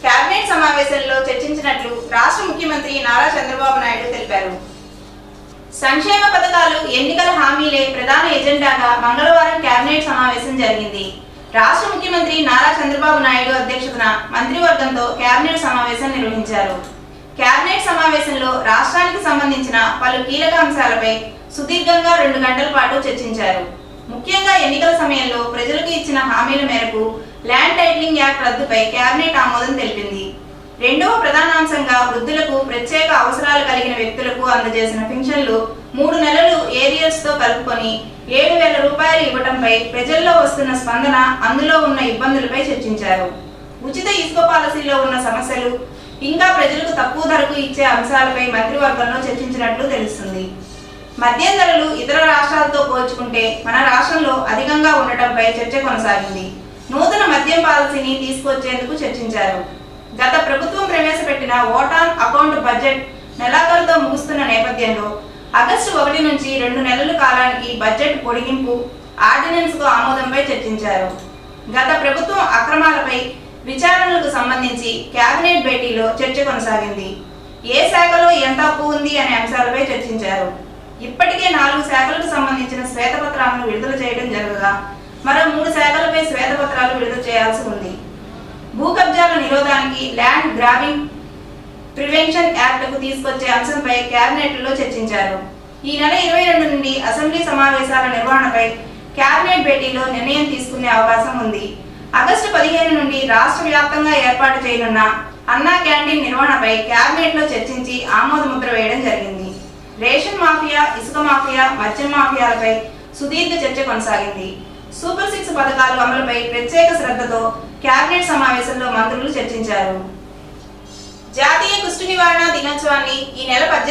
Cabinet సమావేశంలో చర్చించినట్లు రాష్ట్ర ముఖ్యమంత్రి నారా చంద్రబాబు నాయుడు తెలిపారు. సంక్షేమ పథకాలు, ఎన్నికల హామీలే ప్రధాన ఎజెండాగా మంగళవారం కేబినెట్ సమావేశం జరిగింది. రాష్ట్ర ముఖ్యమంత్రి నారా చంద్రబాబు నాయుడు అధ్యక్షతన మంత్రివర్గంతో కేబినెట్ సమావేశం నిర్వహించారు. కేబినెట్ సమావేశంలో రాష్ట్రానికి సంబంధించిన పలు కీలక అంశాలపై సుదీర్ఘంగా 2 గంటల పాటు చర్చించారు. ముఖ్యంగా ఎన్నికల సమయంలో ప్రజలకు ఇచ్చిన హామీల మేరకు ల్యాండ్ టైటిలింగ్ యాక్ట్ రద్దుపై కేబినెట్ ఆమోదం తెలిపింది. రెండవ ప్రధానాంశంగా వృద్ధులకు, ప్రత్యేక అవసరాలు కలిగిన వ్యక్తులకు అందజేసిన పింఛన్లు 3 నెలలు ఏరియర్స్ తో కలుపుకొని 7,000 రూపాయలు ఇవ్వడంపై ప్రజల్లో వస్తున్న స్పందన, అందులో ఉన్న ఇబ్బందులపై చర్చించారు. ఉచిత ఇసుక పాలసీలో ఉన్న సమస్యలు, ఇంకా ప్రజలకు తక్కువ ధరకు ఇచ్చే అంశాలపై మంత్రివర్గంలో చర్చించినట్లు తెలుస్తుంది. మద్యం ధరలు ఇతర రాష్ట్రాలతో పోల్చుకుంటే మన రాష్ట్రంలో అధికంగా ఉండటంపై చర్చ కొనసాగింది. నూతన మద్యం పాలసీని తీసుకొచ్చేందుకు చర్చించారు. గత ప్రభుత్వం ప్రవేశపెట్టిన ఓట్ ఆన్ అకౌంట్ బడ్జెట్ నెలాఖరుతో ముగుస్తున్న నేపథ్యంలో ఆగస్టు 1 నుంచి 2 నెలల కాలానికి బడ్జెట్ పొడిగింపు ఆర్డినెన్స్ కు ఆమోదంపై చర్చించారు. గత ప్రభుత్వం అక్రమాలపై విచారణలకు సంబంధించి కేబినెట్ భేటీలో చర్చ కొనసాగింది. ఏ శాఖలో ఎంత అప్పు ఉంది అనే అంశాలపై చర్చించారు. ఇప్పటికే 4 శాఖలకు సంబంధించిన శ్వేతపత్రాలను విడుదల చేయడం జరగగా మరో 3 శాఖలపై శ్వేతపత్రాలు విడుదల చేయాల్సి ఉంది. భూ కబ్జాల నిరోధానికి ల్యాండ్ గ్రాబింగ్ ప్రివెన్షన్ యాక్ట్ కు తీసుకొచ్చే అంశంపై కేబినెట్లో చర్చించారు. ఈ నెల 22 నుండి అసెంబ్లీ సమావేశాల నిర్వహణపై కేబినెట్ భేటీలో నిర్ణయం తీసుకునే అవకాశం ఉంది. ఆగస్టు 15 నుండి రాష్ట్ర వ్యాప్తంగా ఏర్పాటు చేయనున్న అన్నా క్యాంటీన్ నిర్వహణపై కేబినెట్ లో చర్చించి ఆమోద ముద్ర వేయడం జరిగింది. రేషన్ మాఫియా, ఇసుక మాఫియా, మద్యం మాఫియాలపై సుదీర్ఘ చర్చ కొనసాగింది. సూపర్ 6 పథకాలు అమలుపై ప్రత్యేక శ్రద్ధతో కేబినెట్ సమావేశంలో మంత్రులు చర్చించారు. జాతీయ కుష్టు నివారణ దినోత్సవాన్ని ఈ నెల 18